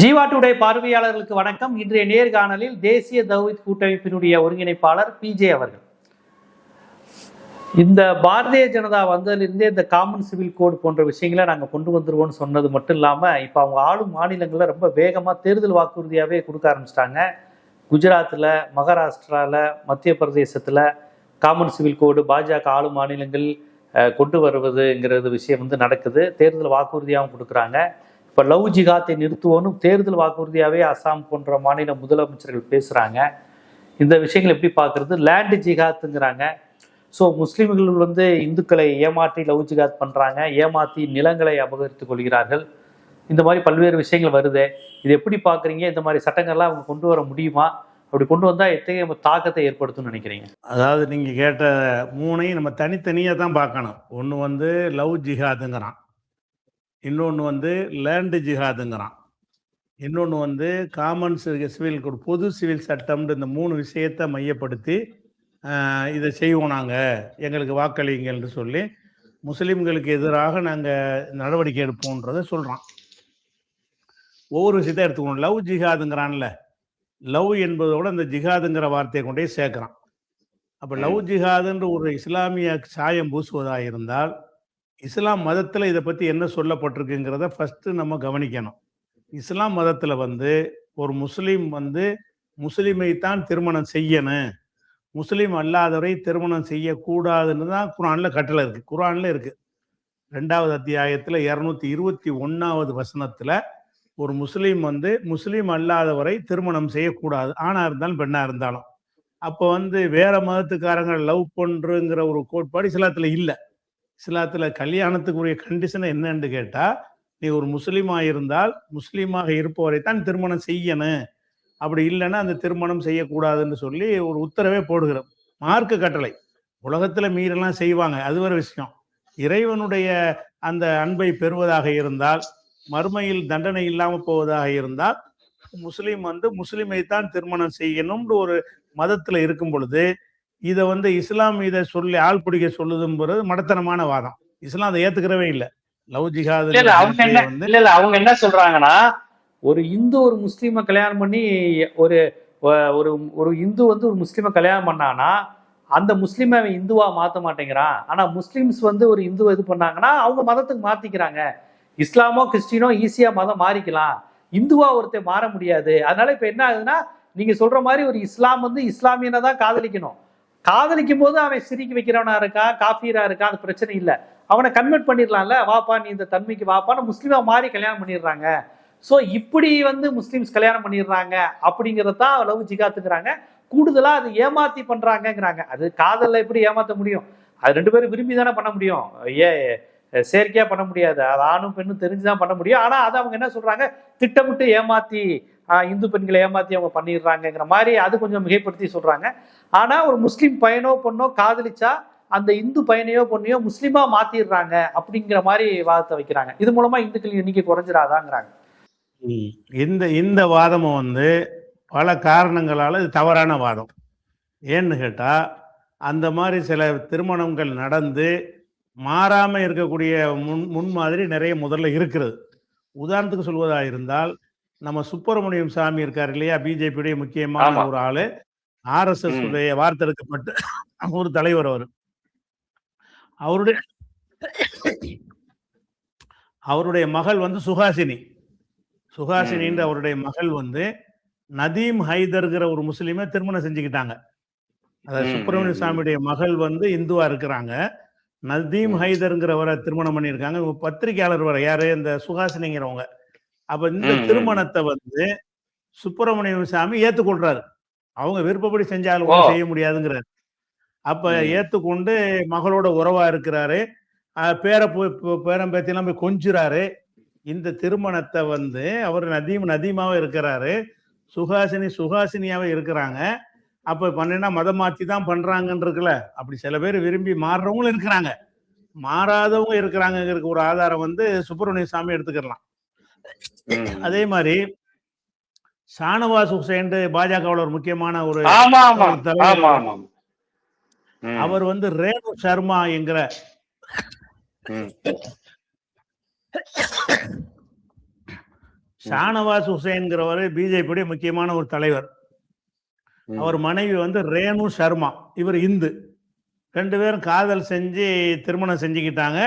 Jeeva today பார்வையாளர்களுக்கு வணக்கம். இன்றைய நேர்காணலில் தேசிய தௌஹீத் கூட்டமைப்பினுடைய ஒருங்கிணைப்பாளர் பிஜே அவர்கள். இந்த பாரதிய ஜனதா வந்ததிலிருந்தே இந்த காமன் சிவில் கோடு போன்ற விஷயங்களை நாங்கள் கொண்டு வந்துருவோம்னு சொன்னது மட்டும் இல்லாமல் இப்போ அவங்க ஆளும் மாநிலங்களில் ரொம்ப வேகமாக தேர்தல் வாக்குறுதியாகவே கொடுக்க ஆரம்பிச்சிட்டாங்க. குஜராத்தில், மகாராஷ்டிராவில், மத்திய பிரதேசத்தில் காமன் சிவில் கோடு பாஜக ஆளும் மாநிலங்கள் கொண்டு வருவதுங்கிறது விஷயம் நடக்குது. தேர்தல் வாக்குறுதியாகவும் கொடுக்குறாங்க. இப்போ லவ் ஜிகாத்தை நிறுத்துவோன்னு தேர்தல் வாக்குறுதியாகவே அசாம் போன்ற மாநில முதலமைச்சர்கள் பேசுகிறாங்க. இந்த விஷயங்கள் எப்படி பார்க்குறது? லேண்டு ஜிகாத்துங்கிறாங்க. ஸோ முஸ்லீம்கள் இந்துக்களை ஏமாற்றி லவ் ஜிகாத் பண்ணுறாங்க, ஏமாற்றி நிலங்களை அபகரித்து கொள்கிறார்கள். இந்த மாதிரி பல்வேறு விஷயங்கள் வருது. இது எப்படி பார்க்குறீங்க? இந்த மாதிரி சட்டங்கள்லாம் அவங்க கொண்டு வர முடியுமா? அப்படி கொண்டு வந்தால் எத்தகைய தாக்கத்தை ஏற்படுத்தும்னு நினைக்கிறீங்க? அதாவது நீங்கள் கேட்ட மூணையும் நம்ம தனித்தனியாக தான் பார்க்கணும். ஒன்று லவ் ஜிஹாதுங்கிறான், இன்னொன்று லேண்டு ஜிஹாதுங்கிறான், இன்னொன்று காமன் சிவில் கோட், பொது சிவில் சட்டம்ன்ற இந்த 3 விஷயத்தை மையப்படுத்தி இதை செய்வோம், நாங்கள் எங்களுக்கு வாக்களிங்கள்னு சொல்லி முஸ்லீம்களுக்கு எதிராக நாங்கள் நடவடிக்கை எடுப்போன்றதை சொல்கிறான். ஒவ்வொரு விஷயத்தை எடுத்துக்கணும். லவ் ஜிஹாதுங்கிறான்ல, லவ் என்பதோட அந்த ஜிஹாதுங்கிற வார்த்தையை கொண்டே சேர்க்குறான். அப்போ லவ் ஜிஹாதுன்ற ஒரு இஸ்லாமிய சாயம் பூசுவதாக இருந்தால் இஸ்லாம் மதத்தில் இதை பற்றி என்ன சொல்லப்பட்டிருக்குங்கிறத ஃபஸ்ட்டு நம்ம கவனிக்கணும். இஸ்லாம் மதத்தில் ஒரு முஸ்லீம் முஸ்லீமை தான் திருமணம் செய்யணும், முஸ்லீம் அல்லாதவரை திருமணம் செய்யக்கூடாதுன்னு தான் குர்ஆனில் கட்டளை இருக்குது. குர்ஆனில் இருக்குது. 2வது அத்தியாயத்தில் 221வது வசனத்தில் ஒரு முஸ்லீம் முஸ்லீம் அல்லாதவரை திருமணம் செய்யக்கூடாது, ஆணாக இருந்தாலும் பெண்ணாக இருந்தாலும். அப்போ வேற மதத்துக்காரங்க லவ் பண்ணுறங்கிற ஒரு கோட்பாடு இஸ்லாத்தில் இல்லை. இஸ்லாத்தில் கல்யாணத்துக்குரிய கண்டிஷன் என்னன்னு கேட்டால், நீ ஒரு முஸ்லீமாக இருந்தால் முஸ்லீமாக இருப்பவரை தான் திருமணம் செய்யணும், அப்படி இல்லைன்னா அந்த திருமணம் செய்யக்கூடாதுன்னு சொல்லி ஒரு உத்தரவே போடுகிறோம். மார்க்க கட்டளை. உலகத்தில் மீறெல்லாம் செய்வாங்க, அது ஒரு விஷயம். இறைவனுடைய அந்த அன்பை பெறுவதாக இருந்தால், மறுமையில் தண்டனை இல்லாமல் போவதாக இருந்தால், முஸ்லீம் முஸ்லீமை தான் திருமணம் செய்யணும்னு ஒரு மதத்தில் இருக்கும் பொழுது இதை இஸ்லாம் இதை சொல்லி ஆள் பிடிக்க சொல்லுதுங்கிறது மடத்தனமான வாதம். இஸ்லாம் அதை ஏத்துக்கிறவே இல்லை. லவ் ஜிஹாது அவங்க என்ன சொல்றாங்கன்னா, ஒரு இந்து ஒரு முஸ்லீமை கல்யாணம் பண்ணி ஒரு ஒரு இந்து ஒரு முஸ்லீமை கல்யாணம் பண்ணானா அந்த முஸ்லீமை அவன் இந்துவா மாற்ற மாட்டேங்கிறான். ஆனா முஸ்லீம்ஸ் ஒரு இந்துவை இது பண்ணாங்கன்னா அவங்க மதத்துக்கு மாத்திக்கிறாங்க. இஸ்லாமோ கிறிஸ்டினோ ஈஸியா மதம் மாறிக்கலாம், இந்துவா ஒருத்தர் மாற முடியாது. அதனால இப்ப என்ன ஆகுதுன்னா, நீங்க சொல்ற மாதிரி ஒரு இஸ்லாம் இஸ்லாமியனை தான் காதலிக்கணும். காதலிக்கும் போது அவன் சிரிக்க வைக்கிறவனா இருக்கா, காஃபீரா இருக்கா, அது பிரச்சனை இல்லை. அவனை கன்வெர்ட் பண்ணிடலாம்ல, வாப்பா நீ இந்த தன்மைக்கு வாப்பான்னு முஸ்லீமா மாறி கல்யாணம் பண்ணிடுறாங்க. ஸோ இப்படி முஸ்லீம்ஸ் கல்யாணம் பண்ணிடுறாங்க அப்படிங்கிறதான் லவ் ஜிகாத்துங்கிறாங்க. கூடுதலா அது ஏமாத்தி பண்றாங்கிறாங்க. அது காதல்ல எப்படி ஏமாத்த முடியும்? அது 2 பேரும் விரும்பி தானே பண்ண முடியும், செயற்கையா பண்ண முடியாது. அது ஆணும் பெண்ணும் தெரிஞ்சுதான் பண்ண முடியும். ஆனா அதை அவங்க என்ன சொல்றாங்க, திட்டமிட்டு ஏமாத்தி இந்து பெண்களை ஏமாத்தி அவங்க பண்ணிடுறாங்கிற மாதிரி அது கொஞ்சம் மிகைப்படுத்தி சொல்றாங்க. ஆனா ஒரு முஸ்லீம் பையனோ பொண்ணோ காதலிச்சா அந்த இந்து பையனையோ பொண்ணையோ முஸ்லீமா மாத்திடுறாங்க அப்படிங்கிற மாதிரி வாதத்தை வைக்கிறாங்க. இது மூலமா இந்துக்கள் எண்ணிக்கை குறைஞ்சிடாதாங்கிறாங்க. இந்த வாதமும் பல காரணங்களால இது தவறான வாதம். ஏன்னு கேட்டா, அந்த மாதிரி சில திருமணங்கள் நடந்து மாறாம இருக்கக்கூடிய முன்மாதிரி நிறைய முதல்ல இருக்கிறது. உதாரணத்துக்கு சொல்வதாக இருந்தால், நம்ம சுப்பிரமணியம் சாமி இருக்கார் இல்லையா, பிஜேபியுடைய முக்கியமான ஒரு ஆளு, RSS உடைய வார்த்தெடுக்கப்பட்டு ஒரு தலைவர். அவருடைய மகள் சுஹாசினின்ற அவருடைய மகள் நதீம் ஹைதர்கிற ஒரு முஸ்லீமை திருமணம் செஞ்சுக்கிட்டாங்க. அதாவது சுப்பிரமணிய சாமியுடைய மகள் இந்துவா இருக்கிறாங்க, நதீம் ஹைதர்ங்கிறவரை திருமணம் பண்ணியிருக்காங்க. பத்திரிகையாளர் வர யாரு, இந்த சுஹாசினிங்கிறவங்க. அப்ப இந்த திருமணத்தை சுப்பிரமணிய சாமி ஏத்துக்கொள்றாரு. அவங்க விருப்பப்படி செஞ்சாலும் செய்ய முடியாதுங்கிறாரு. அப்ப ஏத்துக்கொண்டு மகளோட உறவா இருக்கிறாரு, பேரம் பேத்தியெல்லாம் போய் கொஞ்சுறாரு. இந்த திருமணத்தை அவர் நதீமாவே இருக்கிறாரு, சுஹாசினியாவே இருக்கிறாங்க. அப்ப பண்ணினா மதம் மாற்றி தான் பண்றாங்கன்னு இருக்குல்ல, அப்படி சில பேர் விரும்பி மாறுறவங்களும் இருக்கிறாங்க, மாறாதவங்க இருக்கிறாங்கிறதுக்கு ஒரு ஆதாரம் சுப்பிரமணிய சாமி எடுத்துக்கலாம். அதே மாதிரி ஷானவாஸ் ஹுசைன் பாஜகவில் ஒரு முக்கியமான ஒரு தலைவர், அவர் ரேணு சர்மா என்கிற ஷானவாஸ் ஹுசேன்கிறவர் பிஜேபியுடைய முக்கியமான ஒரு தலைவர். அவர் மனைவி வந்து ரேணு சர்மா, இவர் இந்து. 2 பேரும் காதல் செஞ்சு திருமணம் செஞ்சுக்கிட்டாங்க.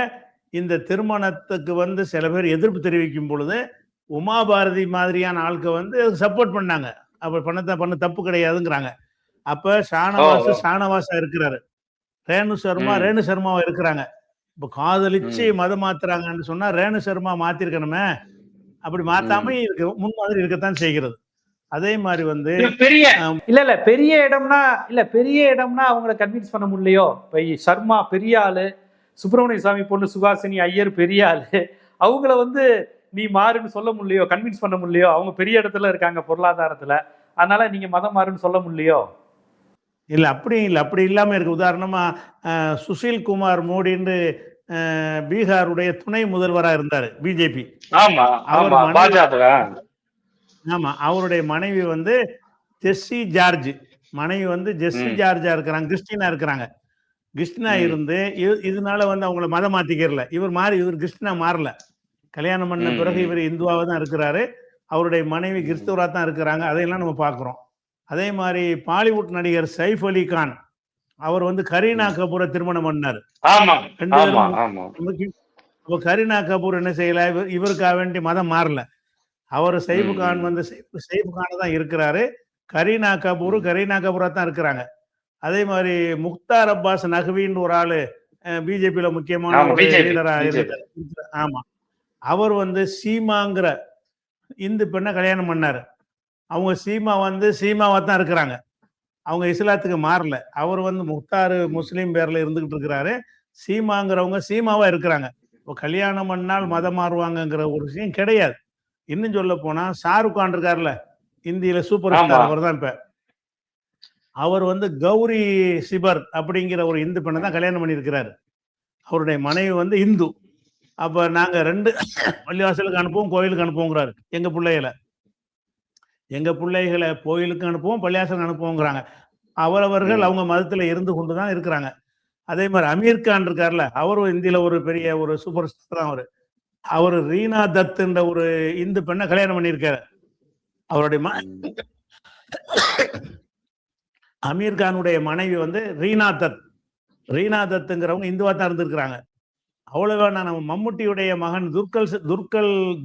இந்த திருமணத்துக்கு வந்து சில பேர் எதிர்ப்பு தெரிவிக்கும் பொழுது உமா பாரதி மாதிரியான ஆட்கள் வந்து சப்போர்ட் பண்ணாங்க. அப்ப பண்ண தப்பு கிடையாதுங்கிறாங்க. அப்ப ஷானவாஸா இருக்கிறாரு, ரேணு சர்மாவா இருக்கிறாங்க. இப்ப காதலிச்சு மதம் மாத்துறாங்கன்னு சொன்னா ரேணு சர்மா மாத்திருக்கணுமே, அப்படி மாத்தாம இருக்கு, முன்மாதிரி இருக்கத்தான் செய்கிறது. அதே மாதிரி வந்து பெரிய இடம்னா அவங்கள கன்வின்ஸ் பண்ண முடியலையோ. இப்ப சர்மா பெரிய ஆளு, சுப்பிரமணிய சாமி பொண்ணு சுகாசினி ஐயர் பெரிய ஆளு, அவங்கள வந்து நீ மாறுன்னு சொல்ல முடியலையோ, கன்வின்ஸ் பண்ண முடியலையோ. அவங்க பெரிய இடத்துல இருக்காங்க பொருளாதாரத்துல, அதனால நீங்க மதம் மாறுன்னு சொல்ல முடியலையோ. இல்ல அப்படி இல்லாம இருக்கு. உதாரணமா சுஷில் குமார் மோடின்னு பீகாருடைய துணை முதல்வரா இருந்தாரு பிஜேபி. ஆமா, அவருடைய மனைவி வந்து ஜெஸ்ஸி ஜார்ஜ், ஜார்ஜா இருக்கிறாங்க, கிறிஸ்டினா இருக்கிறாங்க. கிறிஸ்டினா இருந்து இதனால வந்து அவங்கள மதம் மாத்திக்கிறல. இவர் கிறிஸ்டினா மாறல. கல்யாணம் பண்ண பிறகு இவர் இந்துவாக தான் இருக்கிறாரு. அவருடைய மனைவி கிறிஸ்துவரா தான் இருக்கிறாங்க. அதையெல்லாம் நம்ம பார்க்குறோம். அதே மாதிரி பாலிவுட் நடிகர் சைஃப் அலி கான், அவர் வந்து கரீனா கபூரை திருமணம் பண்ணார். கரீனா கபூர் என்ன செய்யல, இவருக்காக வேண்டி மதம் மாறல. அவர் சைஃப் கான் வந்து சைஃப் கான் தான் இருக்கிறாரு. கரீனா கபூரா தான் இருக்கிறாங்க. அதே மாதிரி முக்தார் அப்பாஸ் நக்வின்னு ஒரு ஆளு பிஜேபியில முக்கியமான லீடரா இருக்கிறார். ஆமா, அவர் வந்து சீமாங்கிற இந்து பெண்ணை கல்யாணம் பண்ணாரு. அவங்க சீமாவா தான் இருக்கிறாங்க. அவங்க இஸ்லாத்துக்கு மாறல. அவர் வந்து முக்தார் முஸ்லீம் பேர்ல இருந்துகிட்டு இருக்கிறாரு. சீமாங்கிறவங்க சீமாவா இருக்கிறாங்க. இப்போ கல்யாணம் பண்ணால் மதம் மாறுவாங்கங்கிற ஒரு விஷயம் கிடையாது. இன்னும் சொல்ல போனா ஷாருக் கான் இருக்காருல்ல, இந்தியில சூப்பர் ஸ்டார், அவர் தான் இப்ப. அவர் வந்து கௌரி சிபர் அப்படிங்கிற ஒரு இந்து பெண்ணை தான் கல்யாணம் பண்ணியிருக்கிறாரு. அவருடைய மனைவி வந்து இந்து. அப்ப நாங்க 2 பள்ளிவாசலுக்கு அனுப்புவோம், கோயிலுக்கு அனுப்புவோங்கிறாரு. எங்க பிள்ளைகளை கோயிலுக்கு அனுப்புவோம், பள்ளிவாசலுக்கு அனுப்புவோங்கிறாங்க. அவரவர்கள் அவங்க மதத்துல இருந்து கொண்டுதான் இருக்கிறாங்க. அதே மாதிரி அமீர் கான் இருக்காருல்ல, அவரும் இந்தியில ஒரு பெரிய ஒரு சூப்பர் ஸ்டார் தான். அவரு ரீனா தத்ன்ற ஒரு இந்து பெண்ணை கல்யாணம் பண்ணியிருக்காரு. அவருடைய அமீர் கானுடைய மனைவி வந்து ரீனா தத்துங்கிறவங்க இந்துவா தான் இருந்திருக்கிறாங்க. அவ்வளவுதான். நம்ம மம்முட்டியுடைய மகன்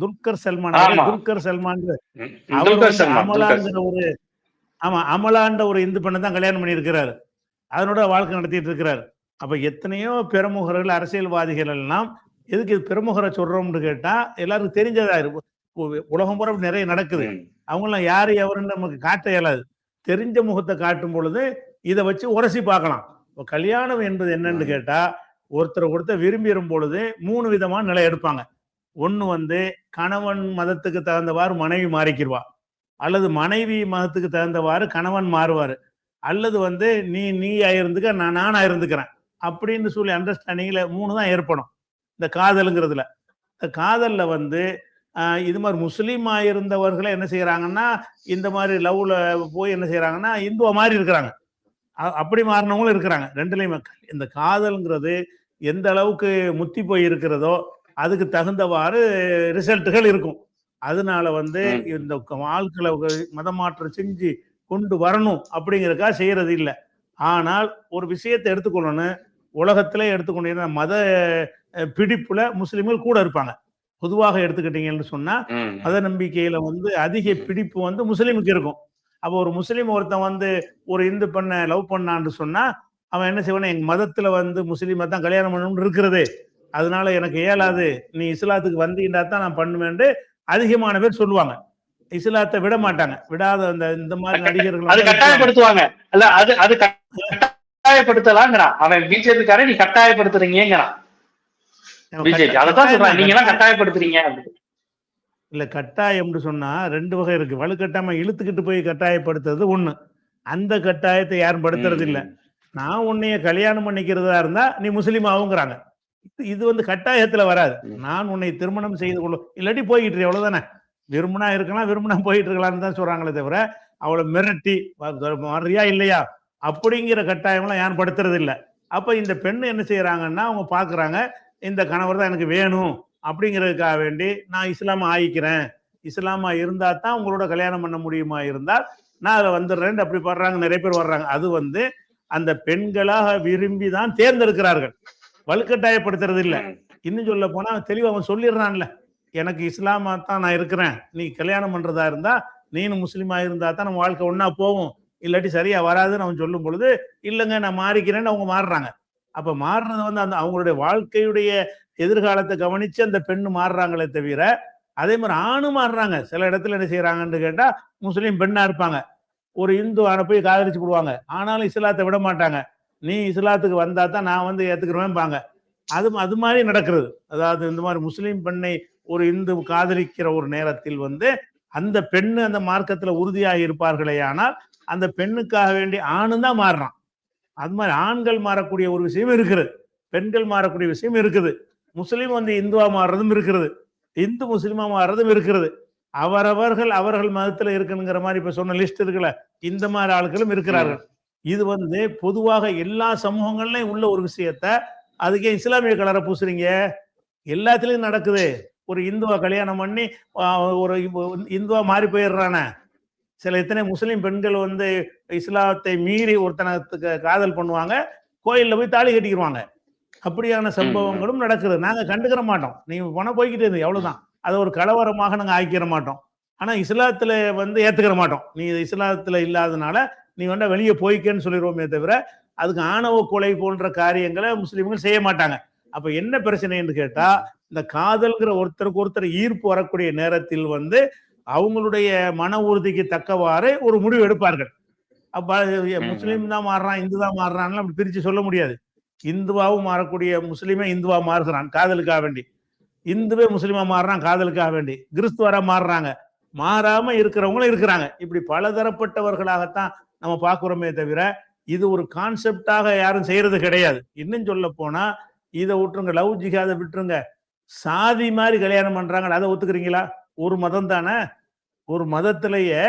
துர்கர் சல்மான் அமலான்ற ஒரு இந்து பெண்ணை தான் கல்யாணம் பண்ணியிருக்கிறாரு. அதனோட வாழ்க்கை நடத்திட்டு இருக்கிறாரு. அப்ப எத்தனையோ பிரமுகர்கள், அரசியல்வாதிகள் எல்லாம் எதுக்கு பிரமுகரை சொல்றோம்னு கேட்டா எல்லாருக்கும் தெரிஞ்சதா இருக்கும். உலகம் பூரா நிறைய நடக்குது. அவங்கெல்லாம் யாரு எவருன்னு நமக்கு காட்ட இயலாது. தெரிஞ்ச முகத்தை காட்டும் பொழுது இதை வச்சு உரசி பார்க்கலாம். இப்போ கல்யாணம் என்பது என்னன்னு கேட்டா, ஒருத்தர் விரும்பிடும் பொழுது 3 விதமான நிலை எடுப்பாங்க. ஒண்ணு வந்து கணவன் மதத்துக்கு தகுந்தவாறு மனைவி மாறிக்கிடுவா, அல்லது மனைவி மதத்துக்கு தகுந்தவாறு கணவன் மாறுவாரு, அல்லது வந்து நீ இருந்துக்க நானா இருந்துக்கிறேன் அப்படின்னு சொல்லி அண்டர்ஸ்டாண்டிங்ல 3 தான் ஏற்படும் இந்த காதலுங்கிறதுல. இந்த காதல்ல வந்து இது மாதிரி முஸ்லீம் ஆயிருந்தவர்களை என்ன செய்யறாங்கன்னா, இந்த மாதிரி லவ்ல போய் என்ன செய்யறாங்கன்னா இந்துவா மாறி இருக்கிறாங்க. அப்படி மாறினவங்களும் இருக்கிறாங்க. 2லையுமே இந்த காதல்ங்கிறது எந்த அளவுக்கு முத்தி போய் இருக்கிறதோ அதுக்கு தகுந்தவாறு ரிசல்ட்டுகள் இருக்கும். அதனால வந்து இந்த ஆட்களை மதமாற்றம் செஞ்சு கொண்டு வரணும் அப்படிங்கிறதுக்காக செய்யறது இல்லை. ஆனால் ஒரு விஷயத்தை எடுத்துக்கொள்ளணும், உலகத்திலே எடுத்துக்கொண்டீங்கன்னா மத பிடிப்புல முஸ்லிம்கள் கூட இருப்பாங்க. பொதுவாக எடுத்துக்கிட்டீங்கன்னு சொன்னா மத நம்பிக்கையில வந்து அதிக பிடிப்பு வந்து முஸ்லீமுக்கு இருக்கும். அப்போ ஒரு முஸ்லீம் ஒருத்தன் வந்து ஒரு இந்து பெண்ணை லவ் பண்ணான்னு சொன்னா அவன் என்ன செய்வானா, எங்க மதத்துல வந்து முஸ்லீமை தான் கல்யாணம் பண்ணணும்னு இருக்கிறது, அதனால எனக்கு இயலாது, நீ இஸ்லாத்துக்கு வந்தீங்கன்னா தான் நான் பண்ணுவேன் அதிகமான பேர் சொல்லுவாங்க. இஸ்லாத்தை விட மாட்டாங்க. விடாத இந்த மாதிரி நடிகர்கள் கட்டாயப்படுத்துவாங்க. அல்ல அது கட்டாயப்படுத்தலாங்கிறான் அவன். பிஜேபிக்காரன் நீ கட்டாயப்படுத்துறீங்கிறான். கட்டாயப்படுத்துறீங்க இல்ல, கட்டாயம்னு சொன்னா 2 வகை இருக்கு. வலுக்கட்டாம இழுத்துக்கிட்டு போய் கட்டாயப்படுத்துறது ஒண்ணு. அந்த கட்டாயத்தை யாரும் படுத்துறது இல்ல. நான் உன்னைய கல்யாணம் பண்ணிக்கிறதா இருந்தா நீ முஸ்லீம் ஆகுங்கிறாங்க. இது வந்து கட்டாயத்துல வராது. நான் உன்னை திருமணம் செய்து கொள்ளும், இல்லாட்டி போய்கிட்டு எவ்வளவுதானே, விரும்பினா இருக்கலாம், விரும்பினா போயிட்டு இருக்கலாம்னு தான் சொல்றாங்களே தவிர அவளை மிரட்டி வர்றியா இல்லையா அப்படிங்கிற கட்டாயம்லாம் யாரும் படுத்துறது இல்லை. அப்ப இந்த பெண் என்ன செய்யறாங்கன்னா, அவங்க பாக்குறாங்க இந்த கணவர் தான் எனக்கு வேணும் அப்படிங்கிறதுக்காக வேண்டி நான் இஸ்லாம ஆயிக்கிறேன், இஸ்லாமா இருந்தா தான் உங்களோட கல்யாணம் பண்ண முடியுமா இருந்தால் நான் அதில் வந்துடுறேன் அப்படி படுறாங்க, நிறைய பேர் வர்றாங்க. அது வந்து அந்த பெண்களாக விரும்பி தான் தேர்ந்தெடுக்கிறார்கள், வலுக்கட்டாயப்படுத்துறது இல்லை. இன்னும் சொல்ல போனா தெளிவா அவன் சொல்லிடுறான்ல, எனக்கு இஸ்லாமா தான் நான் இருக்கிறேன், நீ கல்யாணம் பண்றதா இருந்தா நீனும் முஸ்லீமா இருந்தா தான் நம்ம வாழ்க்கை ஒன்னா போகும், இல்லாட்டி சரியா வராதுன்னு அவன் சொல்லும் பொழுது இல்லைங்க நான் மாறிக்கிறேன்னு அவங்க மாறுறாங்க. அப்ப மாறுறது வந்து அந்த அவங்களுடைய வாழ்க்கையுடைய எதிர்காலத்தை கவனிச்சு அந்த பெண்ணு மாறுறாங்களே தவிர, அதே மாதிரி ஆணும் மாறுறாங்க. சில இடத்துல என்ன செய்யறாங்கன்னு கேட்டா, முஸ்லீம் பெண்ணா இருப்பாங்க, ஒரு இந்து ஆணை போய் காதலிச்சு போடுவாங்க, ஆனாலும் இஸ்லாத்தை விட மாட்டாங்க. நீ இஸ்லாத்துக்கு வந்தா தான் நான் வந்து ஏத்துக்கிறேன்பாங்க. அது மாதிரி நடக்கிறது. அதாவது இந்த மாதிரி முஸ்லீம் பெண்ணை ஒரு இந்து காதலிக்கிற ஒரு நேரத்தில் வந்து அந்த பெண்ணு அந்த மார்க்கத்துல உறுதியாக இருப்பார்களே, ஆனால் அந்த பெண்ணுக்காக வேண்டி ஆணும் தான் மாறுறான். அது மாதிரி ஆண்கள் மாறக்கூடிய ஒரு விஷயம் இருக்குது, பெண்கள் மாறக்கூடிய விஷயம் இருக்குது. முஸ்லீம் வந்து இந்துவா மாறுறதும் இருக்கிறது, இந்து முஸ்லீமா மாறுறதும் இருக்கிறது. அவரவர்கள் அவர்கள் மதத்துல இருக்குங்கிற மாதிரி இப்ப சொன்ன லிஸ்ட் இருக்குல்ல, இந்த மாதிரி ஆட்களும் இருக்கிறார்கள். இது வந்து பொதுவாக எல்லா சமூகங்கள்லயும் உள்ள ஒரு விஷயத்த அதுக்கே இஸ்லாமிய கலரை பூசுறீங்க? எல்லாத்துலயும் நடக்குது. ஒரு இந்துவா கல்யாணம் பண்ணி ஒரு இந்துவா மாறி போயிடுறானே. சில இத்தனை முஸ்லீம் பெண்கள் வந்து இஸ்லாத்தை மீறி ஒருத்தனத்துக்கு காதல் பண்ணுவாங்க, கோயில்ல போய் தாலி கட்டிக்கிடுவாங்க. அப்படியான சம்பவங்களும் நடக்குது. நாங்க கண்டுக்கிற மாட்டோம், நீங்க பணம் போய்கிட்டு இருந்து எவ்வளவுதான், அதை ஒரு கலவரமாக நாங்க ஆக்கிற மாட்டோம். ஆனா இஸ்லாத்துல வந்து ஏத்துக்கிற மாட்டோம், நீ இஸ்லாத்துல இல்லாதனால நீ வேணா வெளியே போய்க்கன்னு சொல்லிடுவோமே தவிர அதுக்கு ஆணவ கொலை போன்ற காரியங்களை முஸ்லீம்கள் செய்ய மாட்டாங்க. அப்ப என்ன பிரச்சனைன்னு கேட்டா, இந்த காதல்கிற ஒருத்தருக்கு ஒருத்தர் ஈர்ப்பு வரக்கூடிய நேரத்தில் வந்து அவங்களுடைய மன உறுதிக்கு தக்கவாறு ஒரு முடிவு எடுப்பார்கள். அப்ப முஸ்லீம் தான் மாறுறான், இந்து தான் மாறுறான் அப்படி பிரிச்சு சொல்ல முடியாது. இந்துவாவும் மாறக்கூடிய முஸ்லீமே இந்துவா மாறுகிறான் காதலுக்காக வேண்டி, இந்துவே முஸ்லீமா மாறுறான் காதலுக்காக வேண்டி, கிறிஸ்துவரா மாறுறாங்க, மாறாம இருக்கிறவங்களும் இருக்கிறாங்க. இப்படி பலதரப்பட்டவர்களாகத்தான் நம்ம பார்க்கிறோமே தவிர இது ஒரு கான்செப்டாக யாரும் செய்யறது கிடையாது. இன்னும் சொல்ல போனா இதை விட்டுருங்க, லவ் ஜிஹாதை விட்டுருங்க, சாதி மாதிரி கல்யாணம் பண்றாங்க, அதை ஒத்துக்கிறீங்களா? ஒரு மதம் தானே, ஒரு மதத்திலேயே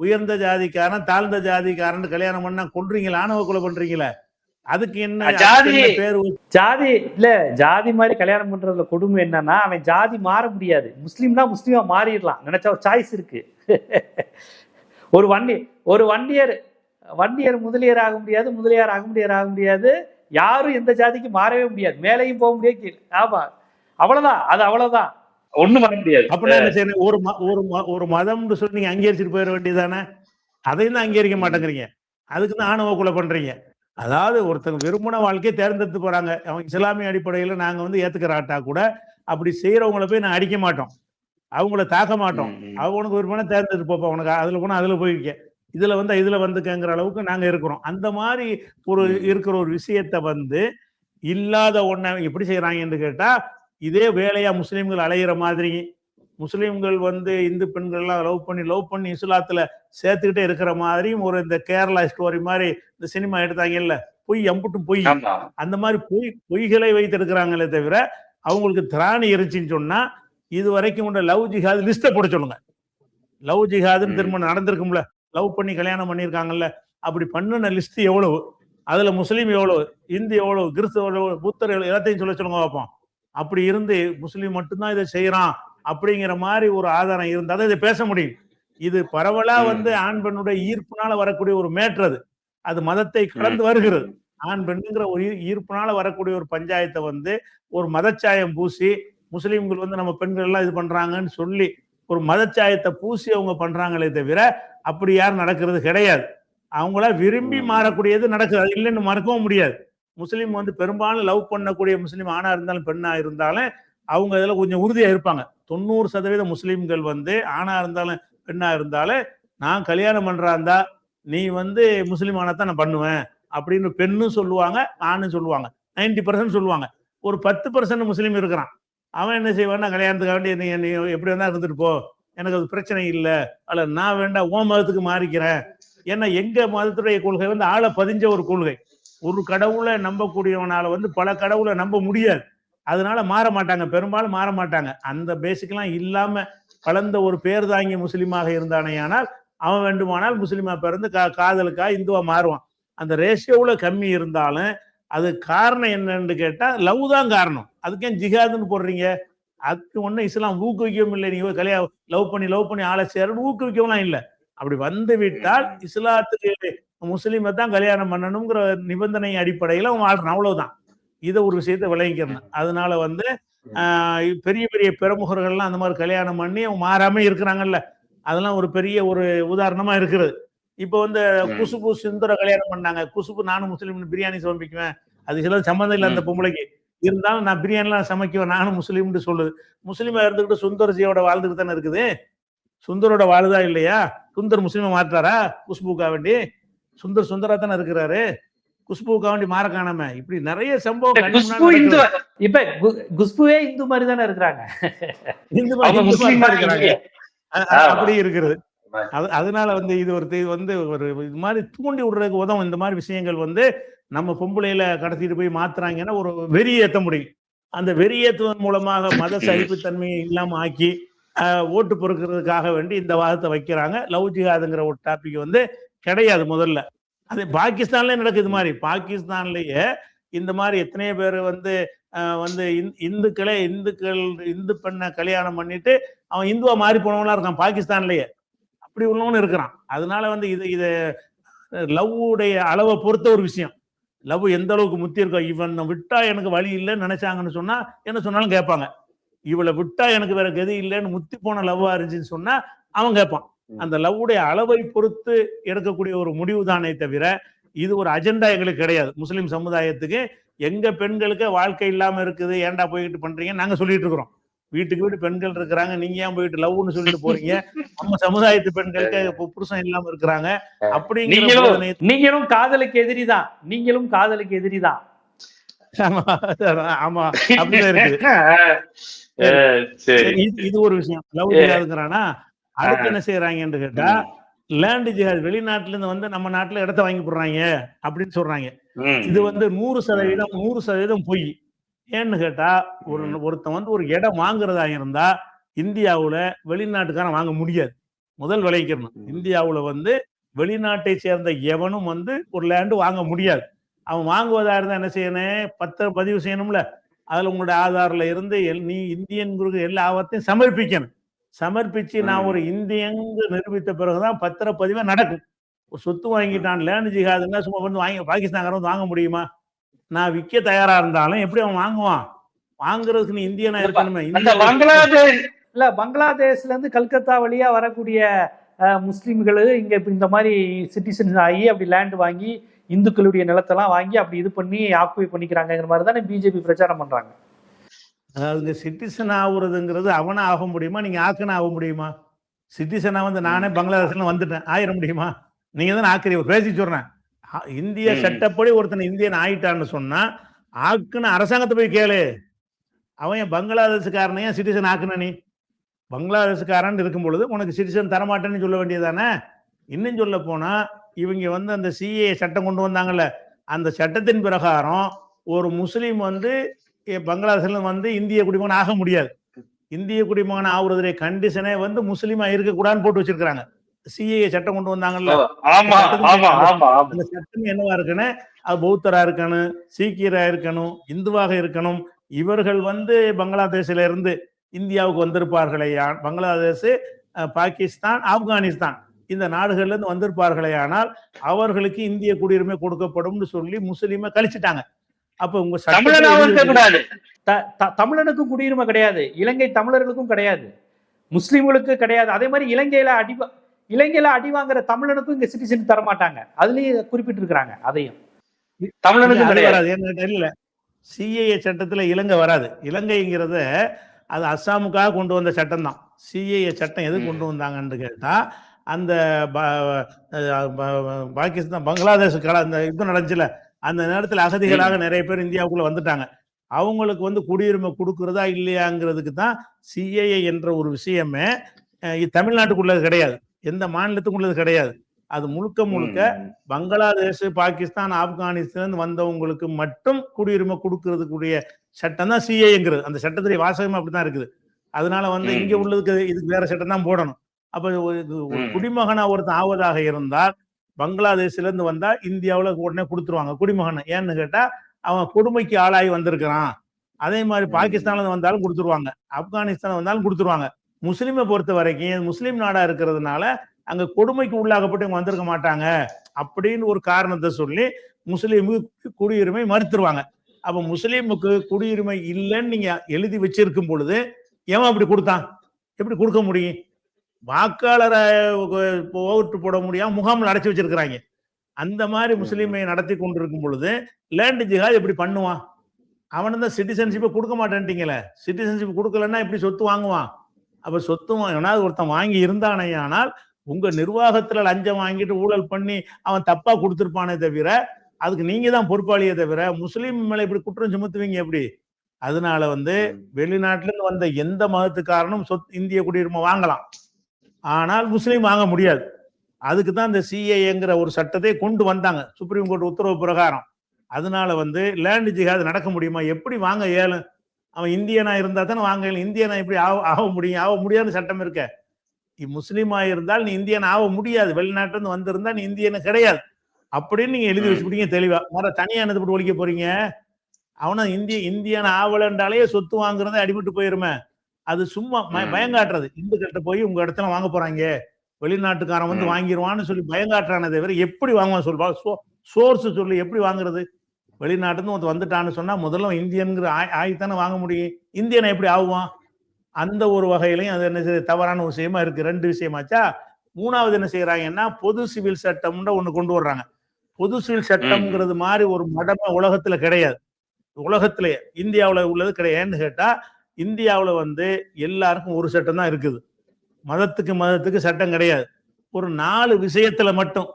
உயர்ந்த ஜாதிக்காரன் தாழ்ந்த ஜாதிக்காரன் கல்யாணம் பண்ணா கொன்றீங்களா, ஆணவ கொலை பண்றீங்களா? அதுக்கு என்ன ஜாதி பேரு? ஜாதி இல்ல, ஜாதி மாதிரி கல்யாணம் பண்றதுல கொடுமை என்னன்னா, அவன் ஜாதி மாற முடியாது. முஸ்லீம்னா முஸ்லீமா மாறிடலாம், நினைச்சா ஒரு சாய்ஸ் இருக்கு. ஒரு வண்டியர் முதலியார் ஆக முடியாது, முதலியார் ஆக முடியாது, யாரும் எந்த ஜாதிக்கு மாறவே முடியாது, மேலையும் போக முடியாது கீழே. ஆமா, அவ்வளவுதான், அது அவ்வளவுதான், ஒண்ணும் பண்ண முடியாது. அப்படின்னா என்ன செய்யணும், ஒரு மதம்னு சொல்லி நீங்க அங்கீகரிச்சுட்டு போயிட வேண்டியதானே? அதையும் தான் அங்கீகரிக்க மாட்டேங்கிறீங்க, அதுக்கு தான் ஆணவ கொலை பண்றீங்க. அதாவது ஒருத்தங்க விரும்பின வாழ்க்கையை தேர்ந்தெடுத்து போறாங்க, அவங்க இஸ்லாமிய அடிப்படையில நாங்க வந்து ஏத்துக்கிறாட்டா கூட அப்படி செய்யறவங்களை போய் நான் அடிக்க மாட்டோம், அவங்கள தாக்க மாட்டோம். அவனுக்கு விரும்பினா தேர்ந்தெடுத்து போப்பா, உனக்கு அதுல போனா அதுல போய்க்க, இதுல வந்து இதுல வந்துக்கங்கிற அளவுக்கு நாங்க இருக்கிறோம். அந்த மாதிரி ஒரு இருக்கிற ஒரு விஷயத்த வந்து இல்லாத ஒன்ன எப்படி செய்யறாங்கன்னு கேட்டா, இதே வேலையா முஸ்லீம்கள் அலையிற மாதிரி, முஸ்லீம்கள் வந்து இந்து பெண்கள்லாம் லவ் பண்ணி இஸ்லாத்துல சேர்த்துக்கிட்டே இருக்கிற மாதிரியும் ஒரு இந்த கேரளா ஸ்டோரி மாதிரி இந்த சினிமா எடுத்தாங்கல்ல, பொய் அம்புட்டும் பொய், அந்த மாதிரி பொய்களை வைத்திருக்கிறாங்களே தவிர அவங்களுக்கு திராணி இருந்துச்சுன்னு சொன்னா இது வரைக்கும் உள்ள லவ் ஜிஹாது லிஸ்ட்டை போட சொல்லுங்க. லவ் ஜிஹாதுன்னு திரும்ப நடந்திருக்கும்ல, லவ் பண்ணி கல்யாணம் பண்ணியிருக்காங்கல்ல, அப்படி பண்ணுன லிஸ்ட் எவ்வளவு, அதுல முஸ்லீம் எவ்வளவு, இந்து எவ்வளவு, கிறிஸ்துவ எவ்வளவு, புத்தர் எல்லாத்தையும் சொல்லுங்க பார்ப்போம். அப்படி இருந்து முஸ்லீம் மட்டும்தான் இதை செய்யறான் அப்படிங்கிற மாதிரி ஒரு ஆதாரம் இருந்தாதான் இதை பேச முடியும். இது பரவலா வந்து ஆண் பெண்ணுடைய ஈர்ப்புனால வரக்கூடிய ஒரு மேட்ரு, அது மதத்தை கடந்து வருகிறது. ஆண் பெண்ணுங்கிற ஒரு ஈர்ப்புனால வரக்கூடிய ஒரு பஞ்சாயத்தை வந்து ஒரு மதச்சாயம் பூசி முஸ்லீம்கள் வந்து நம்ம பெண்கள் எல்லாம் இது பண்றாங்கன்னு சொல்லி ஒரு மதச்சாயத்தை பூசி அவங்க பண்றாங்களே தவிர அப்படி யாரும் நடக்கிறது கிடையாது. அவங்கள விரும்பி மாறக்கூடியது நடக்குது, அது இல்லைன்னு மறக்கவும் முடியாது. முஸ்லீம் வந்து பெரும்பாலும் லவ் பண்ணக்கூடிய முஸ்லீம் ஆணா இருந்தாலும் பெண்ணா இருந்தாலும் அவங்க இதுல கொஞ்சம் உறுதியா இருப்பாங்க. 90% முஸ்லீம்கள் வந்து ஆணா இருந்தாலும் பெண்ணா இருந்தாலும் நான் கல்யாணம் பண்றாந்தா நீ வந்து முஸ்லீம் ஆனாதான் நான் பண்ணுவேன் அப்படின்னு பெண்ணும் சொல்லுவாங்க, ஆணும் சொல்லுவாங்க. 90% சொல்லுவாங்க. ஒரு 10% முஸ்லீம் இருக்கிறான், அவன் என்ன செய்வான்னா கல்யாணத்துக்கு வேண்டிய நீ எப்படி வேணா இருந்துட்டு போ, எனக்கு அது பிரச்சனை இல்லை, அல்ல நான் வேண்டாம் ஓ மதத்துக்கு மாறிக்கிறேன். ஏன்னா எங்க மதத்துடைய கொள்கை வந்து ஆளை பதிஞ்ச ஒரு கொள்கை. ஒரு கடவுளை நம்பக்கூடியவனால வந்து பல கடவுளை நம்ப முடியாது, அதனால மாற மாட்டாங்க, பெரும்பாலும் மாற மாட்டாங்க. அந்த பேசிக்கெல்லாம் இல்லாம வளர்ந்த ஒரு பேர் தாங்கி முஸ்லீமாக இருந்தானே ஆனால் அவன் வேண்டுமானால் முஸ்லீமா பிறந்து காதலுக்காக இந்துவா மாறுவான். அந்த ரேஷியோவுல கம்மி இருந்தாலும் அது காரணம் என்னன்னு கேட்டா லவ் தான் காரணம். அதுக்கே ஜிஹாதுன்னு போடுறீங்க? அதுக்கு ஒன்றும் இஸ்லாம் ஊக்குவிக்கவும் இல்லை. நீங்க கல்யாணம் லவ் பண்ணி ஆளை சேரணும் ஊக்குவிக்கவும் இல்லை. அப்படி வந்து விட்டால் இஸ்லாத்துக்கு முஸ்லீமை தான் கல்யாணம் பண்ணணுங்கிற நிபந்தனை அடிப்படையில் அவன் வாழ்றான், அவ்வளவுதான். இதை ஒரு விஷயத்தை விளங்கிக்கிறேன். அதனால வந்து பெரிய பெரிய பிரமுகர்கள்லாம் அந்த மாதிரி கல்யாணம் பண்ணி அவங்க மாறாம இருக்கிறாங்கல்ல, அதெல்லாம் ஒரு பெரிய ஒரு உதாரணமா இருக்கிறது. இப்போ வந்து குசுபு சுந்தர கல்யாணம் பண்ணாங்க. குசுபு நானும் முஸ்லீம் பிரியாணி சமைக்குவேன், அது சில சம்மந்தம் இல்லை அந்த பொம்பளைக்கு. இருந்தாலும் நான் பிரியாணிலாம் சமைக்குவேன், நானும் முஸ்லீம்னு சொல்லுது. முஸ்லீமா இருந்துகிட்டு சுந்தர்ஜியோட வாழ்ந்துட்டு தானே இருக்குது. சுந்தரோட வாழுதா இல்லையா? சுந்தர் முஸ்லீமை மாற்றாரா குஷ்புக்கா வேண்டி? சுந்தரா தானே இருக்கிறாரு, குஷ்புக்கா வேண்டி மாற காணாம. இப்படி நிறைய சம்பவம். இப்ப குஷ்புவே இந்து மாதிரி தானே இருக்கிறாங்க, அப்படி இருக்கிறது. அதனால வந்து இது வந்து ஒரு இது மாதிரி தூண்டி விடுறதுக்கு உதவும். இந்த மாதிரி விஷயங்கள் வந்து நம்ம பொம்பளையில கடத்திட்டு போய் மாத்துறாங்கன்னா ஒரு வெறி ஏற்ற முடியும். அந்த வெறியேற்றுவதன் மூலமாக மத சகிப்புத்தன்மையை இல்லாம ஆக்கி ஓட்டு பொறுக்கிறதுக்காக வேண்டி இந்த வாதத்தை வைக்கிறாங்க. லவ் ஜிஹாதுங்கிற ஒரு டாபிக் வந்து கிடையாது முதல்ல. அது பாகிஸ்தான்லயே நடக்குது. மாதிரி பாகிஸ்தான்லயே இந்த மாதிரி எத்தனையோ பேர் வந்து இந்து பெண்ணை கல்யாணம் பண்ணிட்டு அவன் இந்துவா மாறி போனவனா இருக்கான் பாகிஸ்தான்லயே, அப்படி உள்ளவனு இருக்கிறான். அதனால வந்து இது லவ்வுடைய அளவை பொறுத்த ஒரு விஷயம். லவ் எந்த அளவுக்கு முத்தி இருக்கோ, இவன் விட்டா எனக்கு வழி இல்லைன்னு நினைச்சாங்கன்னு சொன்னா என்ன சொன்னாலும் கேட்பாங்க. இவளை விட்டா எனக்கு வேற கதி இல்லைன்னு முத்தி போன லவ்வா இருந்துச்சுன்னு சொன்னா அவன் கேட்பான். அந்த லவ்வுடைய அளவை பொறுத்து எடுக்கக்கூடிய ஒரு முடிவு தானே தவிர இது ஒரு அஜெண்டா எங்களுக்கு கிடையாது. முஸ்லிம் சமுதாயத்துக்கு எங்க பெண்களுக்கு வாழ்க்கை இல்லாம இருக்குது, ஏன்டா போயிட்டு பண்றீங்க நாங்க சொல்லிட்டு இருக்கிறோம். வீட்டுக்கு வீட்டு பெண்கள் இருக்கிறாங்க, நீங்க ஏன் போயிட்டு லவ்னு சொல்லிட்டு போறீங்க? நம்ம சமுதாயத்து பெண்களுக்கு புருஷன் இல்லாம இருக்கிறாங்க. அப்படிங்கிற நீங்களும் காதலுக்கு எதிரிதான், நீங்களும் காதலுக்கு எதிரிதான். ஆமா, அப்படிதான் இருக்குது. இது ஒரு விஷயம். லவ் ஜிஹாதுங்கிறானா அடுத்து என்ன செய்யறாங்கன்னு கேட்டா, லேண்ட் ஜிஹாத், வெளிநாட்டுல இருந்து வந்து நம்ம நாட்டுல இடத்த வாங்கி போடுறாங்க அப்படின்னு சொல்றாங்க. இது வந்து 100% பொய். ஏன்னு கேட்டா, ஒருத்தன் வந்து ஒரு இடம் வாங்குறதா இருந்தா இந்தியாவுல வெளிநாட்டுக்காரன் வாங்க முடியாது. முதல் விளைவிக்கணும். இந்தியாவுல வந்து வெளிநாட்டை சேர்ந்த எவனும் வந்து ஒரு லேண்டு வாங்க முடியாது. அவன் வாங்குவதா இருந்தா என்ன செய்யணும்? பத்திரம் பதிவு செய்யணும்ல. அதுல உங்களுடைய ஆதார்ல இருந்து நீ இந்தியன் எல்லா ஆவத்தையும் சமர்ப்பிக்கணும். சமர்ப்பிச்சு நான் ஒரு இந்தியங்கு நிரூபித்த பிறகுதான் பத்திரப்பதிவே நடக்கும். ஒரு சொத்து வாங்கிட்டான் லேண்ட் ஜிஹாதுன்னா சும்மா வந்து வாங்கி பாகிஸ்தான்காரன் வந்து வாங்க முடியுமா? நான் விற்க தயாரா இருந்தாலும் எப்படி அவன் வாங்குவான்? வாங்குறதுக்கு நீ இந்தியனா இருக்கணுமே. பங்களாதேஷ்ல இருந்து கல்கத்தா வழியா வரக்கூடிய முஸ்லிம்கள் இங்க இந்த மாதிரி சிட்டிசன்ஸ் ஆகி அப்படி லேண்ட் வாங்கி இந்துக்களுடைய நிலத்தெல்லாம் வாங்கி அப்படி இது பண்ணி ஆக்குபை பண்ணிக்கிறாங்கிற மாதிரி தானே பிஜேபி பிரச்சாரம் பண்றாங்க. அதாவது சிட்டிசன் ஆகுறதுங்கிறது அவனா ஆக முடியுமா, நீங்க ஆக்குனா ஆக முடியுமா? சிட்டிசனா வந்து நானே பங்களாதேஷ்ல வந்துட்டேன் ஆயிர முடியுமா? நீங்க தான் ஆக்குறீங்க. பேசி சொல்றேன், இந்திய சட்டப்படி ஒருத்தன் இந்தியன் ஆயிட்டான்னு சொன்னா ஆக்குன்னு அரசாங்கத்தை போய் கேளு. அவன் பங்களாதேஷ்காரனையும் சிட்டிசன் ஆக்குன? நீ பங்களாதேஷ்காரன் இருக்கும் பொழுது உனக்கு சிட்டிசன் தரமாட்டேன்னு சொல்ல வேண்டியதானே? இன்னும் சொல்ல போனா இவங்க வந்து அந்த சிஏ சட்டம் கொண்டு வந்தாங்கல்ல, அந்த சட்டத்தின் பிரகாரம் ஒரு முஸ்லீம் வந்து பங்களாதேஷ்ல வந்து இந்திய குடிமகன் ஆக முடியாது. இந்திய குடிமகன் ஆகுறதுடைய கண்டிஷனே வந்து முஸ்லீமா இருக்கக்கூடாதுன்னு போட்டு வச்சிருக்காங்க. சிஏ சட்டம் கொண்டு வந்தாங்கல்ல, அந்த சட்டம் என்னவா இருக்குன்னு, அது பௌத்தரா இருக்கணும், சீக்கியரா இருக்கணும், இந்துவாக இருக்கணும். இவர்கள் வந்து பங்களாதேஷ்ல இருந்து இந்தியாவுக்கு வந்திருப்பார்களே, பங்களாதேஷ், பாகிஸ்தான், ஆப்கானிஸ்தான் இந்த நாடுகள்ல இருந்து வந்திருப்பார்களே ஆனால் அவர்களுக்கு இந்திய குடியுரிமை கொடுக்கப்படும் சொல்லி முஸ்லீமை கழிச்சிட்டாங்க. அப்ப உங்க தமிழனுக்கும் குடியுரிமை கிடையாது, இலங்கை தமிழர்களுக்கும் கிடையாது, முஸ்லிம்களுக்கு கிடையாது. அதே மாதிரி இலங்கையில அடி வாங்குற தமிழனுக்கும் இங்க சிட்டிசன் தர மாட்டாங்க. அதுலயே குறிப்பிட்டு இருக்கிறாங்க. அதையும் தமிழனுக்கும் கிடையாது. இல்ல, சிஏஏ சட்டத்துல இலங்கை வராது. இலங்கைங்கிறத அது அஸ்ஸாமுக்காக கொண்டு வந்த சட்டம் தான். சிஏஏ சட்டம் எது கொண்டு வந்தாங்கன்னு கேட்டா, அந்த பாகிஸ்தான் பங்களாதேஷுக்கான அந்த யுத்தம் நடந்துச்சுல, அந்த நேரத்தில் அகதிகளாக நிறைய பேர் இந்தியாவுக்குள்ள வந்துட்டாங்க. அவங்களுக்கு வந்து குடியுரிமை கொடுக்கறதா இல்லையாங்கிறதுக்கு தான் சிஏஏ என்ற ஒரு விஷயமே தமிழ்நாட்டுக்குள்ளது கிடையாது, எந்த மாநிலத்துக்குள்ளது கிடையாது. அது முழுக்க பங்களாதேஷ், பாகிஸ்தான், ஆப்கானிஸ்தான் வந்தவங்களுக்கு மட்டும் குடியுரிமை கொடுக்கறதுக்குரிய சட்டம் தான் சிஏங்கிறது. அந்த சட்டத்துடைய வாசகமே அப்படித்தான் இருக்குது. அதனால வந்து இங்க உள்ளதுக்கு இதுக்கு வேற சட்டம் தான் போடணும். அப்ப ஒரு குடிமகனா ஒருத்தன் ஆவதாக இருந்தால் பங்களாதேஷ்ல இருந்து வந்தா இந்தியாவில் உடனே கொடுத்துருவாங்க குடிமகன். ஏன்னு கேட்டா அவன் கொடுமைக்கு ஆளாகி வந்திருக்கிறான், அதே மாதிரி பாகிஸ்தான்ல வந்தாலும் கொடுத்துருவாங்க, ஆப்கானிஸ்தான் வந்தாலும் கொடுத்துருவாங்க. முஸ்லீமை பொறுத்த வரைக்கும் முஸ்லீம் நாடா இருக்கிறதுனால அங்க கொடுமைக்கு உள்ளாகப்பட்டு இவங்க வந்திருக்க மாட்டாங்க அப்படின்னு ஒரு காரணத்தை சொல்லி முஸ்லீமுக்கு குடியுரிமை மறுத்துருவாங்க. அப்ப முஸ்லீமுக்கு குடியுரிமை இல்லைன்னு நீங்க எழுதி வச்சிருக்கும் பொழுது ஏன் அப்படி கொடுத்தான்? எப்படி கொடுக்க முடியும்? வாக்காளரை ஓட்டு போட முடியாம முகாமில் அடைச்சு வச்சிருக்கிறாங்க. அந்த மாதிரி முஸ்லீமை நடத்தி கொண்டிருக்கும் பொழுது லேண்ட் ஜிஹாத் எப்படி பண்ணுவான்? அவனு தான் சிட்டிசன்ஷிப்பை கொடுக்க மாட்டேன்ட்டீங்களே. சிட்டிசன்ஷிப் கொடுக்கலன்னா எப்படி சொத்து வாங்குவான்? அப்ப சொத்து வாங்கினாவது ஒருத்தன் வாங்கி இருந்தானே, ஆனால் உங்க நிர்வாகத்துல லஞ்சம் வாங்கிட்டு ஊழல் பண்ணி அவன் தப்பா கொடுத்துருப்பானே தவிர அதுக்கு நீங்க தான் பொறுப்பாளியே தவிர முஸ்லீம் மேல இப்படி குற்றம் சுமத்துவீங்க எப்படி? அதனால வெளிநாட்டுல இருந்து வந்த எந்த மதத்துக்காரனும் இந்திய குடியுரிமை வாங்கலாம், ஆனால் முஸ்லீம் வாங்க முடியாது. அதுக்கு தான் இந்த சிஏங்கிற ஒரு சட்டத்தை கொண்டு வந்தாங்க சுப்ரீம் கோர்ட் உத்தரவு பிரகாரம். அதனால லேண்ட் ஜிஹாத் நடக்க முடியுமா? எப்படி வாங்க இயலும்? அவன் இந்தியனா இருந்தா தானே வாங்க இயலும். இந்தியனா எப்படி ஆக முடியும்? ஆக முடியாதுன்னு சட்டம் இருக்க. முஸ்லீமா இருந்தால் நீ இந்தியன் ஆக முடியாது, வெளிநாட்டுல இருந்து வந்திருந்தா நீ இந்தியனு கிடையாது அப்படின்னு நீங்க எழுதி வச்சுட்டீங்க தெளிவா. மர தனியா என்னது ஒழிக்க போறீங்க? அவனா இந்தியன் ஆவலன்றாலே சொத்து வாங்குறத அடிபட்டு போயிருமே. அது சும்மா பயங்காட்டுறது. இந்துக்கிட்ட போய் உங்க இடத்துல வாங்க போறாங்க, வெளிநாட்டுக்காரன் வாங்கிடுவான்னு சொல்லி பயங்காட்டுறானே தவிர எப்படி வாங்குவான் சொல்வா? சோர்ஸ் சொல்லி எப்படி வாங்குறது? வெளிநாட்டுன்னு வந்துட்டான்னு சொன்னா முதல்ல இந்தியன்கிற ஆகித்தானே வாங்க முடியும். இந்தியனை எப்படி ஆகுவான்? அந்த ஒரு வகையிலையும் அது என்ன தவறான விஷயமா இருக்கு. ரெண்டு விஷயமாச்சா. மூணாவது என்ன செய்யறாங்கன்னா பொது சிவில் சட்டம்ன்ற ஒண்ணு கொண்டு வர்றாங்க. பொது சிவில் சட்டம்ங்கிறது மாதிரி ஒரு மடமை உலகத்துல கிடையாது. உலகத்திலேயே இந்தியாவில் உள்ளது கிடையாதுன்னு கேட்டா, இந்தியாவில் எல்லாருக்கும் ஒரு சட்டம் தான் இருக்குது. மதத்துக்கு சட்டம் கிடையாது. ஒரு 4 விஷயத்துல மட்டும்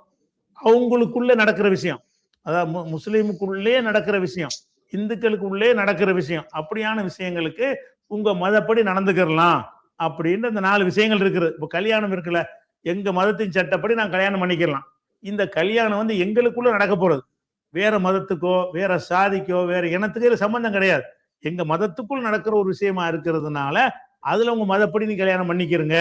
அவங்களுக்குள்ளே நடக்கிற விஷயம், அதாவது முஸ்லீமுக்குள்ளே நடக்கிற விஷயம், இந்துக்களுக்குள்ளே நடக்கிற விஷயம், அப்படியான விஷயங்களுக்கு உங்க மதப்படி நடந்துக்கிறலாம் அப்படின்னு இந்த 4 விஷயங்கள் இருக்குது. இப்போ கல்யாணம் இருக்குல்ல, எங்க மதத்தின் சட்டப்படி நான் கல்யாணம் பண்ணிக்கலாம். இந்த கல்யாணம் எங்களுக்குள்ள நடக்க போறது. வேற மதத்துக்கோ வேற சாதிக்கோ வேற இனத்துக்கோ இதுல சம்பந்தம் கிடையாது. எங்க மதத்துக்குள் நடக்கிற ஒரு விஷயமா இருக்கிறதுனால அதுல உங்க மதப்படி நீ கல்யாணம் பண்ணிக்கிறங்க.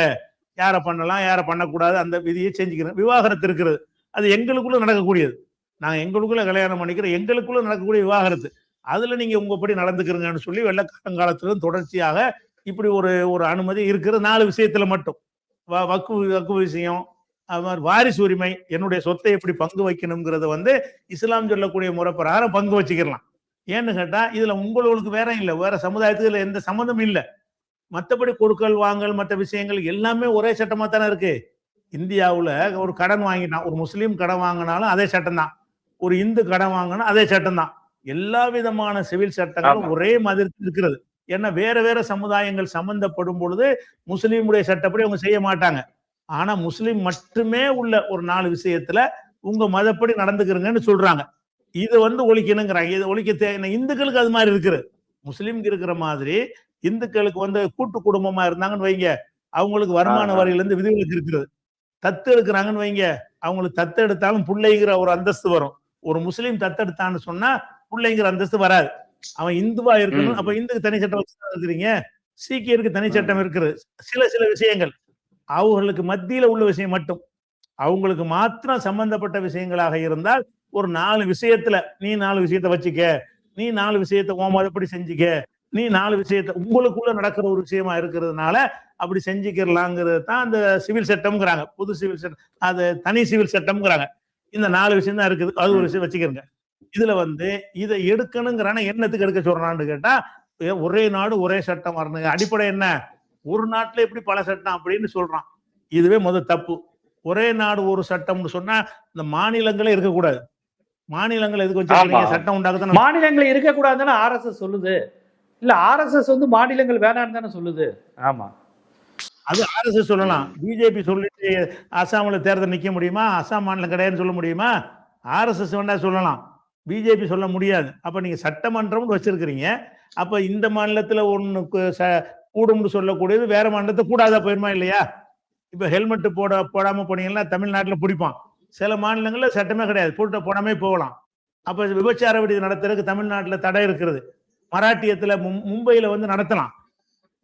யாரை பண்ணலாம் யாரை பண்ணக்கூடாது அந்த விதியை செஞ்சுக்கிறேன். விவாகரத்து இருக்கிறது, அது எங்களுக்குள்ள நடக்கக்கூடியது. நாங்க எங்களுக்குள்ள கல்யாணம் பண்ணிக்கிறோம், எங்களுக்குள்ள நடக்கக்கூடிய விவாகரத்து. அதுல நீங்க உங்கப்படி நடந்துக்கிறீங்கன்னு சொல்லி வெள்ளக்காலத்துல தொடர்ச்சியாக இப்படி ஒரு அனுமதி இருக்கிற 4 விஷயத்துல மட்டும். வக்கு விஷயம், அது மாதிரி வாரிசு உரிமை, என்னுடைய சொத்தை எப்படி பங்கு வைக்கணுங்கிறத இஸ்லாம் சொல்லக்கூடிய முறை பிரகாரம் பங்கு வச்சுக்கலாம். ஏன்னு கேட்டா இதுல உங்களுக்கு வேற இல்லை, வேற சமுதாயத்துக்கு எந்த சம்மந்தமும் இல்லை. மற்றபடி கொடுக்கல் வாங்கல் மற்ற விஷயங்கள் எல்லாமே ஒரே சட்டமா தானே இருக்கு. இந்தியாவுல ஒரு கடன் வாங்கிட்டான், ஒரு முஸ்லீம் கடன் வாங்கினாலும் அதே சட்டம் தான், ஒரு இந்து கடன் வாங்கினா அதே சட்டம் தான். எல்லா விதமான சிவில் சட்டங்களும் ஒரே மாதிரி இருக்கிறது. ஏன்னா வேற வேற சமுதாயங்கள் சம்பந்தப்படும் பொழுது முஸ்லீமுடைய சட்டப்படி அவங்க செய்ய மாட்டாங்க. ஆனா முஸ்லீம் மட்டுமே உள்ள ஒரு 4 விஷயத்துல உங்க மதப்படி நடந்துக்கிறீங்கன்னு சொல்றாங்க. இது ஒழிக்கணுங்கிறாங்க. இது ஒழிக்க இந்துக்களுக்கு அது மாதிரி இருக்குது. முஸ்லீம்க்கு இருக்கிற மாதிரி இந்துக்களுக்கு கூட்டு குடும்பமா இருந்தாங்கன்னு வைங்க, அவங்களுக்கு வருமான வரியில இருந்து விதிவிலக்கு இருக்கிறது. தத்து எடுக்கிறாங்கன்னு வைங்க, அவங்களுக்கு தத்து எடுத்தாலும் பிள்ளைங்கிற ஒரு அந்தஸ்து வரும். ஒரு முஸ்லீம் தத்தெடுத்தான்னு சொன்னா பிள்ளைங்கிற அந்தஸ்து வராது. அவன் இந்துவா இருக்கணும். அப்ப இந்துக்கு தனி சட்டம் வச்சு இருக்கிறீங்க, சீக்கியருக்கு தனி சட்டம் இருக்குது. சில விஷயங்கள் அவர்களுக்கு மத்தியில உள்ள விஷயம் மட்டும் அவங்களுக்கு மாத்திரம் சம்பந்தப்பட்ட விஷயங்களாக இருந்தால் ஒரு 4 விஷயத்துல நீ 4 விஷயத்த வச்சுக்க, நீ 4 விஷயத்த உன் மதப்படி செஞ்சுக்க, நீ 4 விஷயத்த உங்களுக்குள்ள நடக்கிற ஒரு விஷயமா இருக்கிறதுனால அப்படி செஞ்சுக்கிறலாங்கிறது தான் அந்த சிவில் சட்டம்ங்கிறாங்க. புது சிவில் சட்டம், அது தனி சிவில் சட்டம்ங்கிறாங்க. இந்த 4 விஷயம் தான் இருக்குது. அது ஒரு விஷயம் வச்சுக்கிறங்க. இதுல இதை எடுக்கணுங்கிறான என்னத்துக்கு எடுக்க சொல்றான்னு கேட்டா, ஒரே நாடு ஒரே சட்டம் வரணுங்க. அடிப்படை என்ன? ஒரு நாட்டுல எப்படி பல சட்டம் அப்படின்னு சொல்றான். இதுவே முதல் தப்பு. ஒரே நாடு ஒரு சட்டம்னு சொன்னா இந்த மாநிலங்களே இருக்கக்கூடாது. மாநிலங்கள் எதுக்கு வச்சிருக்கீங்க? சட்டம் உண்டாக்குதான். மாநிலங்கள் இருக்கக்கூடாதுன்னு RSS சொல்லுது. இல்ல RSS மாநிலங்கள் வேணான்னு தானே சொல்லுது. ஆமா, அது RSS சொல்லலாம். பிஜேபி சொல்லிட்டு அசாம்ல தேர்தல் நிக்க முடியுமா? அசாம் மாநிலம் கிடையாதுன்னு சொல்ல முடியுமா? RSS வேண்டா சொல்லலாம், பிஜேபி சொல்ல முடியாது. அப்ப நீங்க சட்டமன்றம் வச்சிருக்கிறீங்க. அப்ப இந்த மாநிலத்துல ஒண்ணுக்கு கூடும்னு சொல்லக்கூடியது வேற மாநிலத்தை கூடாதா போயிருமா இல்லையா? இப்ப ஹெல்மெட் போடாம போனீங்கன்னா தமிழ்நாட்டுல பிடிப்பான். சில மாநிலங்கள்ல சட்டமே கிடையாது, போடாமே போகலாம். அப்ப விபச்சார விடுதி நடத்துறதுக்கு தமிழ்நாட்டுல தடை இருக்கிறது. மராட்டியத்துல மும்பையில நடத்தலாம்.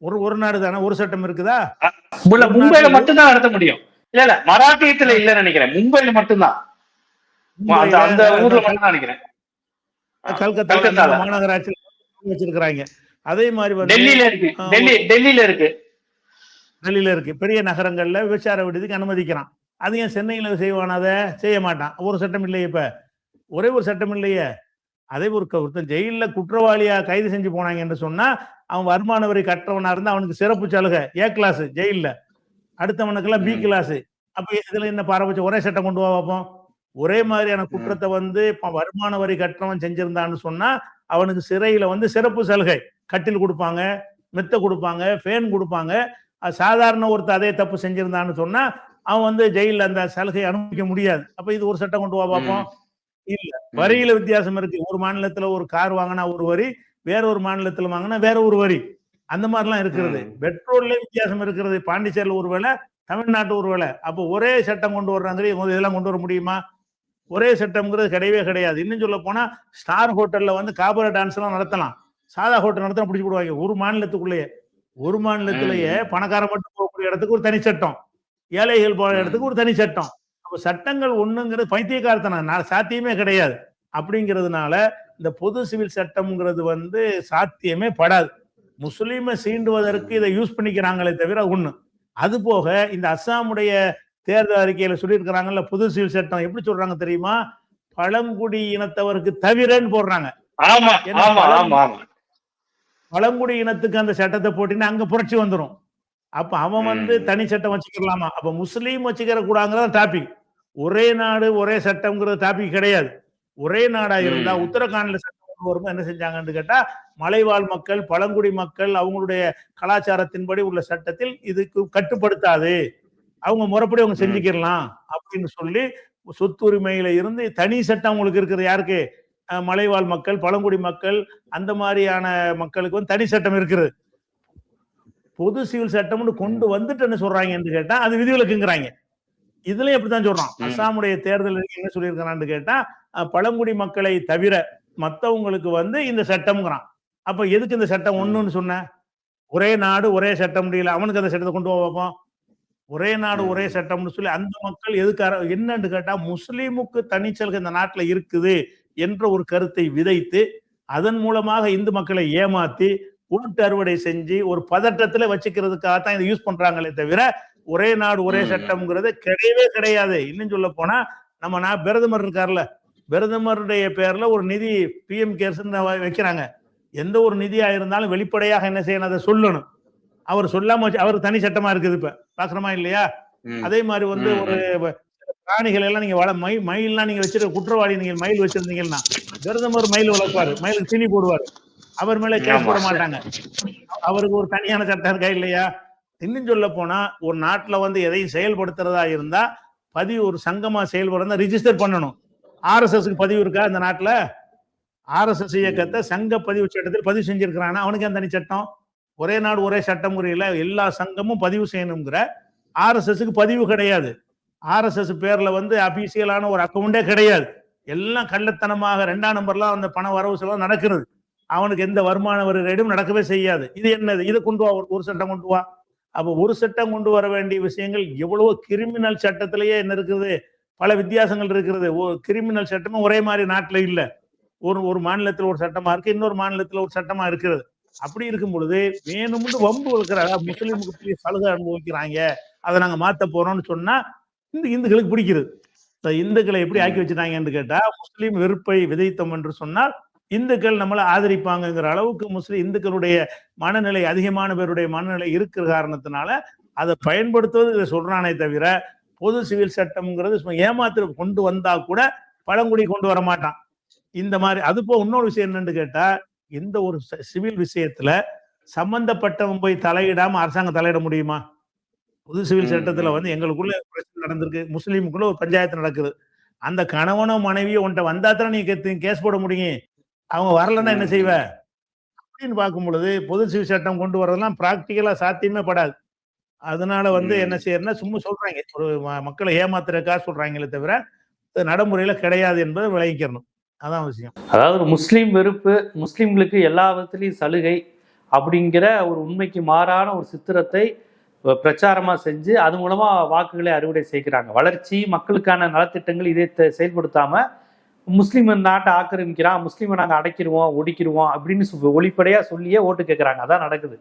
ஒரு நாடு தானே, ஒரு சட்டம் இருக்குதா? மும்பையில மட்டும்தான் நடத்த முடியும். இல்ல மராட்டியத்துல இல்லன்னு நினைக்கிறேன், மும்பையில மட்டும்தான். அந்த ஊர்ல மட்டும் நினைக்கிறேன். கல்கத்தா மாநகராட்சி வச்சிருக்கிறாங்க. அதே மாதிரி வந்து டெல்லியில இருக்கு, டெல்லியில இருக்கு, டெல்லியில இருக்கு, பெரிய நகரங்கள்ல விபச்சார விடுதிக்கு அனுமதிக்கிறான். அது ஏன் சென்னையில செய்வான்? அதை செய்ய மாட்டான். ஒரு சட்டம் இல்லையே, இப்ப ஒரே ஒரு சட்டம் இல்லையே. அதே ஒருத்தன் ஜெயில குற்றவாளியா கைது செஞ்சு போனாங்க என்று சொன்னா, அவன் வருமான வரி கட்டுறவனா இருந்தா அவனுக்கு சிறப்பு சலுகை, ஏ கிளாஸ் ஜெயில, அடுத்தவனுக்கெல்லாம் பி கிளாஸ். அப்ப இதுல என்ன பாரபட்சம்? ஒரே சட்டம் கொண்டு வா பார்ப்போம். ஒரே மாதிரியான குற்றத்தை வந்து வருமான வரி கட்டுறவன் செஞ்சிருந்தான்னு சொன்னா அவனுக்கு சிறையில வந்து சிறப்பு சலுகை, கட்டில் கொடுப்பாங்க, மெத்த கொடுப்பாங்க, ஃபேன் கொடுப்பாங்க. சாதாரண ஒருத்தர் அதே தப்பு செஞ்சிருந்தான்னு சொன்னா அவன் வந்து ஜெயில அந்த சலுகை அனுமதிக்க முடியாது. அப்ப இது ஒரு சட்டம் கொண்டு வா பார்ப்போம். இல்ல, வரியில வித்தியாசம் இருக்கு. ஒரு மாநிலத்துல ஒரு கார் வாங்கினா ஒரு வரி, வேற ஒரு மாநிலத்துல வாங்கினா வேற ஒரு வரி. அந்த மாதிரிலாம் இருக்கிறது. பெட்ரோல்ல வித்தியாசம் இருக்கிறது. பாண்டிச்சேரியில ஒரு வேலை, தமிழ்நாட்டு ஒரு வேலை. அப்போ ஒரே சட்டம் கொண்டு வர்றாங்க, இதெல்லாம் கொண்டு வர முடியுமா? ஒரே சட்டம்ங்கிறது கிடையவே கிடையாது. இன்னும் சொல்ல போனா ஸ்டார் ஹோட்டல்ல வந்து காபரா டான்ஸ் எல்லாம் நடத்தலாம், சாதா ஹோட்டல் நடத்த பிடிச்சி போடுவாங்க. ஒரு மாநிலத்துக்குள்ளேயே, ஒரு மாநிலத்திலேயே பணக்காரன் மட்டும் போகக்கூடிய இடத்துக்கு ஒரு தனி சட்டம், ஏழைகள் போற இடத்துக்கு ஒரு தனி சட்டம். அப்ப சட்டங்கள் ஒண்ணுங்கிறது பைத்தியக்காரத்தனம், சாத்தியமே கிடையாது. அப்படிங்கிறதுனால இந்த பொது சிவில் சட்டம்ங்கிறது வந்து சாத்தியமே படாது. முஸ்லீமை சீண்டுவதற்கு இதை யூஸ் பண்ணிக்கிறாங்களே தவிர ஒண்ணு. அது போக இந்த அஸ்ஸாமுடைய தேர்தல் அறிக்கையில சொல்லியிருக்கிறாங்கல்ல, பொது சிவில் சட்டம் எப்படி சொல்றாங்க தெரியுமா? பழங்குடி இனத்தவருக்கு தவிரன்னு போடுறாங்க. ஆமா ஆமா ஆமா. பழங்குடி இனத்துக்கு அந்த சட்டத்தை போட்டீங்கன்னா அங்க புரட்சி வந்துடும். அப்ப அவன் வந்து தனி சட்டம் வச்சுக்கலாமா? அப்ப முஸ்லீம் வச்சுக்கிற கூடாங்கிறத டாபிக். ஒரே நாடு ஒரே சட்டம்ங்கிறது டாபிக் கிடையாது. ஒரே நாடா இருந்தா உத்தரகாண்ட்ல சட்டம் கொண்டு வரும்போது என்ன செஞ்சாங்கன்னு கேட்டா, மலைவாழ் மக்கள், பழங்குடி மக்கள் அவங்களுடைய கலாச்சாரத்தின்படி உள்ள சட்டத்தில் இதுக்கு கட்டுப்படுத்தாது, அவங்க முறைப்படி அவங்க செஞ்சுக்கிடலாம் அப்படின்னு சொல்லி சொத்துரிமையில இருந்து தனி சட்டம் உங்களுக்கு இருக்குது. யாருக்கு? மலைவாழ் மக்கள், பழங்குடி மக்கள், அந்த மாதிரியான மக்களுக்கு வந்து தனி சட்டம் இருக்குது. பொது சிவில் சட்டம்னு கொண்டு வந்துட்டு என்ன சொல்றாங்கன்னு கேட்டா அது விதிவிலக்குங்கிறாங்க. இதுலயும் எப்படித்தான் சொல்றான். அஸ்ஸாமுடைய தேர்தல் என்ன சொல்லியிருக்கிறான்னு கேட்டா, பழங்குடி மக்களை தவிர மத்தவங்களுக்கு வந்து இந்த சட்டம்ங்கிறான். அப்ப எதுக்கு இந்த சட்டம் ஒண்ணுன்னு சொன்ன? ஒரே நாடு ஒரே சட்டம் முடியல, அவனுக்கு அந்த சட்டத்தை கொண்டு வைப்போம். ஒரே நாடு ஒரே சட்டம்னு சொல்லி அந்த மக்கள் எதுக்கு என்னன்னு கேட்டா, முஸ்லீமுக்கு தனிச்சலுகை இந்த நாட்டுல இருக்குது என்ற ஒரு கருத்தை விதைத்து அதன் மூலமாக இந்து மக்களை ஏமாத்தி கூட்டு அறுவடை செஞ்சு ஒரு பதட்டத்துல வச்சுக்கிறதுக்காகத்தான் இதை யூஸ் பண்றாங்களே தவிர ஒரே நாடு ஒரே சட்டம்ங்கிறது கிடையவே கிடையாது. இன்னும் சொல்ல போனா நம்ம பிரதமர் இருக்காருல்ல, பிரதமருடைய பேர்ல ஒரு நிதி பிஎம் கேர்ஸ் வைக்கிறாங்க. எந்த ஒரு நிதியா இருந்தாலும் வெளிப்படையாக என்ன செய்யணும், அதை சொல்லணும். அவர் சொல்லாம அவர் தனி சட்டமா இருக்குது. இப்ப பாக்குறோமா இல்லையா? அதே மாதிரி வந்து ஒரு பிராணிகள் எல்லாம் நீங்க மயில்லாம் நீங்க வச்சிருக்க குற்றவாளி, நீங்க மயில் வச்சிருந்தீங்கன்னா பிரதமர் மயில் வளர்ப்பாரு, மயிலுக்கு தீனி போடுவாரு, அவர் மேல கேஸ் போட மாட்டாங்க. அவருக்கு ஒரு தனியான சட்டம் இருக்கா இல்லையா? இன்னும் சொல்ல போனா ஒரு நாட்டுல வந்து எதையும் செயல்படுத்துறதா இருந்தா பதிவு, ஒரு சங்கமா செயல்படுறதா ரிஜிஸ்டர் பண்ணணும். ஆர்எஸ்எஸ்க்கு பதிவு இருக்கா இந்த நாட்டுல? ஆர்எஸ்எஸ் இயக்கத்தை சங்க பதிவு சட்டத்தில் பதிவு செஞ்சிருக்கிறானா? அவனுக்கு அந்த தனி சட்டம். ஒரே நாடு ஒரே சட்டம் முறையில எல்லா சங்கமும் பதிவு செய்யணுங்கிற ஆர்எஸ்எஸ்க்கு பதிவு கிடையாது. ஆர்எஸ்எஸ் பேர்ல வந்து அபிஷியலான ஒரு அக்கௌண்டே கிடையாது. எல்லாம் கள்ளத்தனமாக 2ஆம் நம்பர்லாம் அந்த பண வரவு செலவு நடக்கிறது. அவனுக்கு எந்த வருமான வரி ரேடும் நடக்கவே செய்யாது. இது என்னது? இதை கொண்டு வா, ஒரு சட்டம் கொண்டு வா. அப்ப ஒரு சட்டம் கொண்டு வர வேண்டிய விஷயங்கள் எவ்வளவோ கிரிமினல் சட்டத்திலேயே என்ன இருக்குது, பல வித்தியாசங்கள் இருக்கிறது. கிரிமினல் சட்டமும் ஒரே மாதிரி நாட்டுல இல்ல. ஒரு மாநிலத்தில் ஒரு சட்டமா இருக்கு, இன்னொரு மாநிலத்தில் ஒரு சட்டமா இருக்கிறது. அப்படி இருக்கும் பொழுது வேணும்னு வம்பு வளர்க்கிறாங்க. முஸ்லீமுக்கு பெரிய சலுகை அனுபவிக்கிறாங்க, அதை நாங்க மாத்த போறோம்னு சொன்னா இந்துக்களுக்கு பிடிக்கிறது. இந்துக்களை எப்படி ஆக்கி வச்சுட்டாங்கன்னு கேட்டா, முஸ்லீம் வெறுப்பை விதைத்தோம் என்று சொன்னால் இந்துக்கள் நம்மளை ஆதரிப்பாங்கிற அளவுக்கு இந்துக்களுடைய மனநிலை, அதிகமான பேருடைய மனநிலை இருக்கிற காரணத்தினால அதை பயன்படுத்துவது இதை சொல்றானே தவிர பொது சிவில் சட்டம்ங்கிறது ஏமாத்திர கொண்டு வந்தா கூட பழங்குடி கொண்டு வர மாட்டான். இந்த மாதிரி அது போ இன்னொரு விஷயம் என்னன்னு கேட்டா, எந்த ஒரு சிவில் விஷயத்துல சம்பந்தப்பட்டவன் போய் தலையிடாம அரசாங்கம் தலையிட முடியுமா? பொது சிவில் சட்டத்துல வந்து எங்களுக்குள்ள பிரச்சனை நடந்திருக்கு, முஸ்லீமுக்குள்ள ஒரு பஞ்சாயத்து நடக்குது. அந்த கணவனோ மனைவியோ உன்ட்ட வந்தா தானே நீ கேஸ் போட முடியும். அவங்க வரலன்னா என்ன செய்வ அப்படின்னு பார்க்கும் பொழுது பொது சிவில் சட்டம் கொண்டு வரதெல்லாம் பிராக்டிக்கலா சாத்தியமே படாது. அதனால வந்து என்ன செய்யறதுன்னா சும்மா சொல்றாங்க, ஒரு மக்களை ஏமாத்துறதுக்காக சொல்றாங்களே தவிர நடைமுறையில கிடையாது என்பதை விளங்கிக்கணும். அதான் விஷயம். அதாவது ஒரு முஸ்லீம் வெறுப்பு, முஸ்லீம்களுக்கு எல்லா விதத்திலையும் சலுகை அப்படிங்கிற ஒரு உண்மைக்கு மாறான ஒரு சித்திரத்தை பிரச்சாரமா செஞ்சு அது மூலமா வாக்குகளை அறுவடை செய்கிறாங்க. வளர்ச்சி, மக்களுக்கான நலத்திட்டங்கள் இதை செயல்படுத்தாம முஸ்லீம் நாட்டை ஆக்கிரமிக்கிறான், முஸ்லீமை நாங்க அடைக்கிருவோம், ஒடிக்கிருவோம் அப்படின்னு ஒளிப்படையா சொல்லியே ஓட்டு கேட்கறாங்க. அதான் நடக்குது.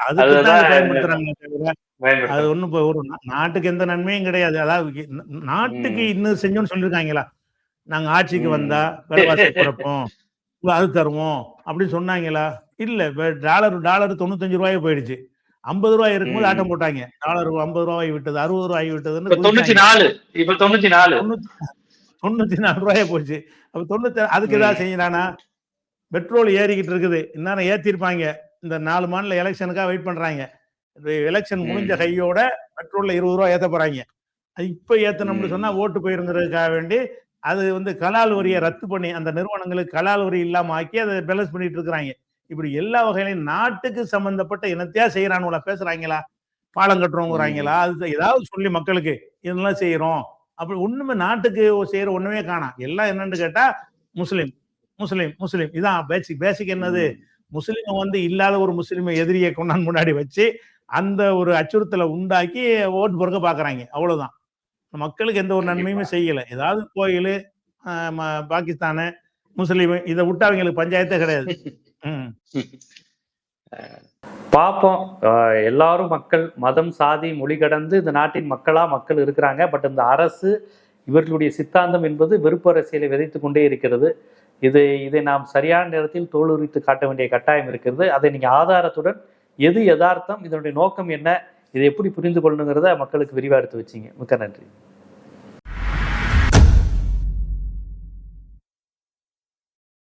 அதுக்கு தான் அதுதான் பயன்படுத்துறாங்க தவிர அது பயன்படுத்துறாங்க. ஒண்ணும் ஒரு நாட்டுக்கு எந்த நன்மையும் கிடையாது. அதாவது நாட்டுக்கு இன்னும் செஞ்சோன்னு சொல்லியிருக்காங்களா? நாங்க ஆட்சிக்கு வந்தா விலைவாசி குறைப்போம், அது தருவோம் அப்படின்னு சொன்னாங்களா? இல்ல. இப்ப டாலர் 95 ரூபாய் போயிடுச்சு. 50 ரூபாய் இருக்கும்போது ஆட்டம் போட்டாங்க. டாலர் 50 ரூபாய் விட்டது, 60 ரூபாய் விட்டதுன்னு குதிச்சாங்க. 94 இப்ப 94 94 ரூபாய் போச்சு. அப்ப 90 அதுக்கு ஏதாவது செய்யறானா? பெட்ரோல் ஏறிக்கிட்டு இருக்குது. இன்னும் ஏத்திருப்பாங்க. இந்த 4 மாநில எலெக்ஷனுக்காக வெயிட் பண்றாங்க. எலெக்ஷன் முடிஞ்ச கையோட பெட்ரோல்ல 20 ரூபாய் ஏத்த போறாங்க. அது இப்ப ஏத்தணும்னு சொன்னா ஓட்டு போயிருங்கிறதுக்காக வேண்டி அது கலால் வரியை ரத்து பண்ணி அந்த நிறுவனங்களுக்கு கலால் வரி இல்லாம ஆக்கி அதை பேலன்ஸ் பண்ணிட்டு இருக்கிறாங்க. இப்படி எல்லா வகையிலையும் நாட்டுக்கு சம்பந்தப்பட்ட இனத்தையா செய்யறானுங்களா? பேசுறாங்களா? பாலம் கட்டுறோங்கிறாங்களா? அது ஏதாவது சொல்லி மக்களுக்கு இதெல்லாம் செய்யறோம் அப்படி ஒண்ணுமே நாட்டுக்கு செய்யற ஒண்ணுமே காணாம். எல்லாம் என்னன்னு கேட்டா முஸ்லிம் முஸ்லிம் முஸ்லிம் இதான் பேசிக் என்னது? முஸ்லிம் இல்லாத ஒரு முஸ்லிமை எதிரியை கொண்டாந்து முன்னாடி வச்சு அந்த ஒரு அச்சுறுத்தலை உண்டாக்கி ஓட்டு பொறுக்க பாக்குறாங்க. அவ்வளவுதான். மக்களுக்கு எந்த ஒரு நன்மையுமே செய்யல. ஏதாவது கோயில், பாகிஸ்தானு, முஸ்லீம் இதை விட்டு அவங்களுக்கு பஞ்சாயத்தே கிடையாது. பார்ப்போம். எல்லாரும் மக்கள் மதம், சாதி, மொழி கடந்து இந்த நாட்டின் மக்கள் இருக்கிறாங்க. பட் இந்த அரசு இவர்களுடைய சித்தாந்தம் என்பது வெறுப்பு அரசியலை விதைத்து கொண்டே இருக்கிறது. இதை நாம் சரியான நேரத்தில் தோலுரித்து காட்ட வேண்டிய கட்டாயம் இருக்கிறது. அதை நீங்க ஆதாரத்துடன் எது யதார்த்தம், இதனுடைய நோக்கம் என்ன, இதை எப்படி புரிந்து கொள்ளணுங்கிறத மக்களுக்கு விரிவா எடுத்து வச்சீங்க. மிக்க நன்றி.